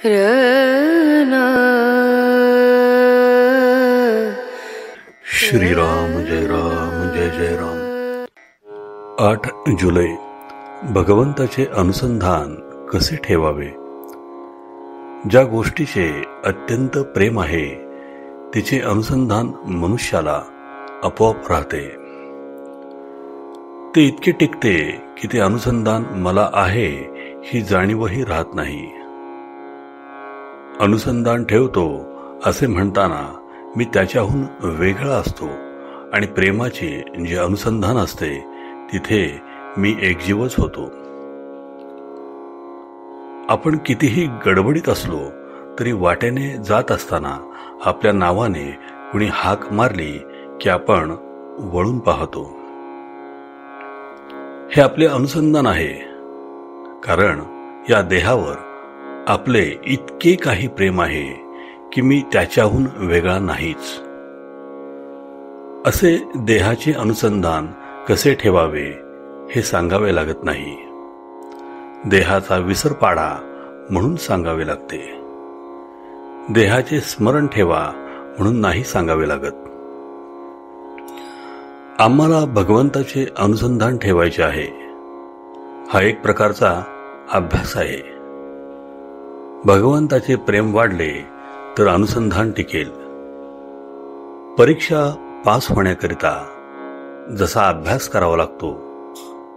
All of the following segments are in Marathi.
रना श्रीराम जय राम जय जय राम. 8 जुलै. भगवंताचे अनुसंधान कसे ठेवावे. ज्या गोष्टीचे अत्यंत प्रेम आहे तिचे अनुसंधान मनुष्याला आपोआप राहते. ते इतके टिकते की ते अनुसंधान मला आहे ही जाणीवही राहत नाही. अनुसंधान ठेवतो असे म्हणताना मी त्याच्याहून वेगळा असतो आणि प्रेमाचे जे अनुसंधान असते तिथे मी एकजीवच होतो. आपण कितीही गडबडीत असलो तरी वाटेने जात असताना आपल्या नावाने कुणी हाक मारली की आपण वळून पाहतो. हे आपले अनुसंधान आहे, कारण या देहावर आपले इतके काही प्रेम आहे की मी त्याच्याहून वेगळा नाहीच. असे देहाचे अनुसंधान कसे ठेवावे हे सांगावे लागत नाही. देहाचा विसर पाडा म्हणून सांगावे लागते. देहाचे स्मरण ठेवा म्हणून नाही सांगावे लागत. आम्हाला भगवंताचे अनुसंधान ठेवायचे आहे. हा एक प्रकारचा अभ्यास आहे. भगवंताचे प्रेम वाढले तर अनुसंधान टिकेल. परीक्षा पास होण्याकरिता जसा अभ्यास करावा लागतो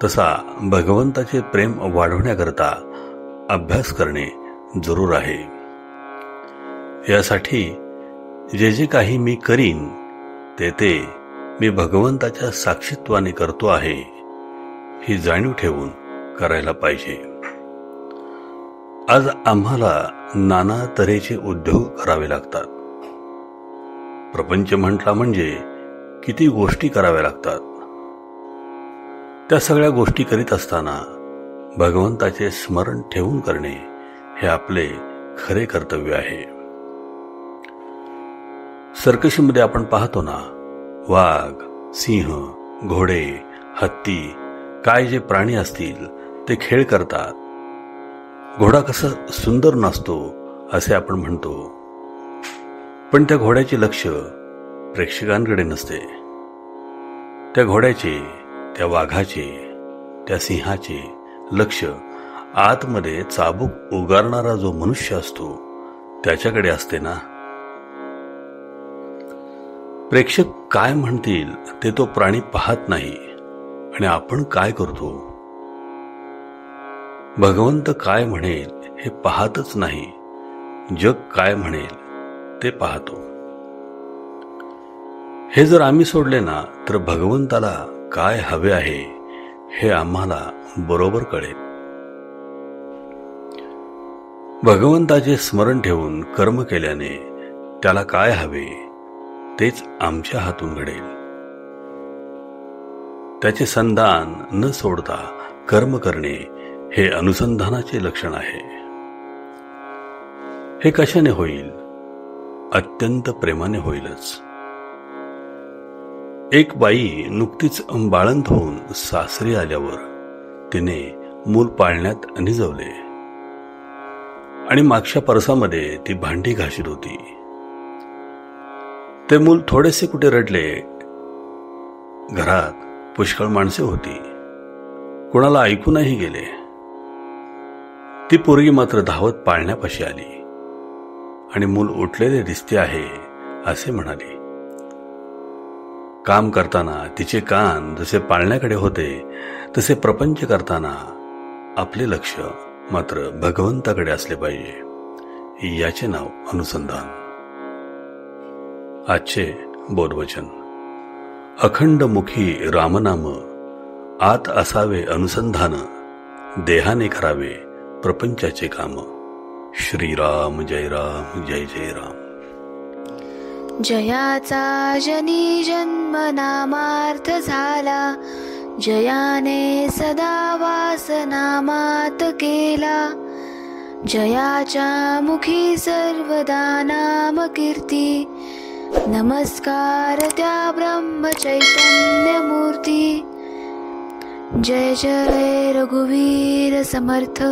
तसा भगवंताचे प्रेम वाढवण्याकरिता अभ्यास करणे जरूर आहे. यासाठी जे जे काही मी करीन ते मी भगवंताच्या साक्षीत्वाने करतो आहे ही जाणीव ठेवून करायला पाहिजे. आज आम्हाला नाना तऱ्हेचे उद्योग करावे लागतात. प्रपंच म्हटला म्हणजे किती गोष्टी कराव्या लागतात. त्या सगळ्या गोष्टी करीत असताना भगवंताचे स्मरण ठेवून करणे हे आपले खरे कर्तव्य आहे. सर्कशीमध्ये आपण पाहतो ना, वाघ, सिंह, घोडे, हत्ती काय जे प्राणी असतील ते खेळ करतात. घोडा कसा सुंदर नसतो असे आपण म्हणतो, पण त्या घोड्याचे लक्ष प्रेक्षकांकडे नसते. त्या घोड्याचे, त्या वाघाचे, त्या सिंहाचे लक्ष आतमध्ये चाबूक उगारणारा जो मनुष्य असतो त्याच्याकडे असते ना. प्रेक्षक काय म्हणतील ते तो प्राणी पाहत नाही आणि आपण काय करतो, भगवंत काय म्हणेल हे पाहतच नाही, जग काय म्हणेल ते पाहतो. हे जर आम्ही सोडले ना तर भगवंताला काय हवे आहे हे आम्हाला बरोबर कळेल. भगवंताचे स्मरण ठेवून कर्म केल्याने त्याला काय हवे तेच आमच्या हातून घडेल. त्याचे संधान न सोडता कर्म करणे हे अनुसंधानाचे लक्षण आहे. हे कशाने होईल? अत्यंत प्रेमाने होईलच. एक बाई नुकतीच बाळंत होऊन सासरी आल्यावर तिने मूल पाळण्यात निजवले आणि मागच्या परसामध्ये ती भांडी घाशीत होती. ते मूल थोडेसे कुठे रडले. घरात पुष्कळ माणसे होती, कुणाला ऐकू नाही गेले. ती पोरगी मात्र धावत पाळण्यापाशी आली आणि मूल उठलेले दिसते आहे असे म्हणाली. काम करताना तिचे कान जसे पाळण्याकडे होते तसे प्रपंच करताना आपले लक्ष मात्र भगवंताकडे असले पाहिजे. याचे नाव अनुसंधान. आजचे बोधवचन. अखंड मुखी रामनाम, आत असावे अनुसंधान, देहाने करावे प्रपंचाचे काम. श्रीराम जय राम जय जय राम. जयाचा जनी जन्म नामार्थ झाला, जयाने सदा वास नामात केला. जयाच्या मुखी सर्वदा नाम कीर्ती, नमस्कार त्या ब्रह्म चैतन्य मूर्ती. जय जय रघुवीर समर्थ.